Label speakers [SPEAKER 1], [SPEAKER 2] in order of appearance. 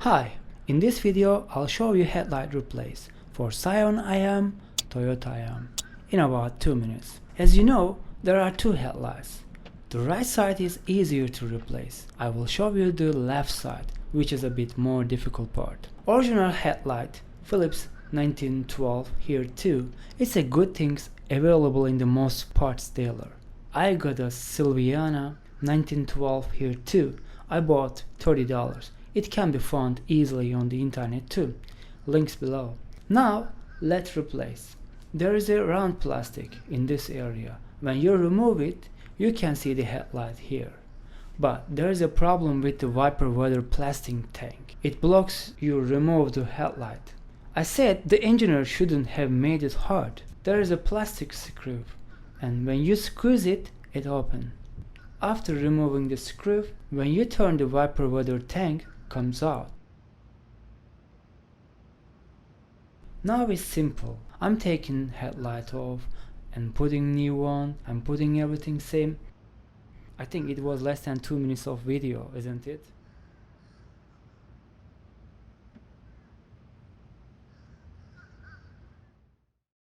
[SPEAKER 1] Hi, in this video I'll show you headlight replace for Scion IM-Toyota IM in about 2 minutes. As you know, there are two headlights. The right side is easier to replace. I will show you the left side, which is a bit more difficult part. Original headlight, Philips 1912 here too. It's a good thing available in the most parts dealer. I got a Sylvania 1912 here too. I bought $30. It can be found easily on the internet too. Links below. Now let's replace. There is a round plastic in this area. When you remove it, you can see the headlight here. But there is a problem with the wiper weather plastic tank. It blocks you remove the headlight. I said the engineer shouldn't have made it hard. There is a plastic screw, and when you squeeze it, it opens. After removing the screw, when you turn the wiper weather tank comes out. Now it's simple. I'm taking headlight off and putting new one and putting everything same. I think it was less than 2 minutes of video, isn't it?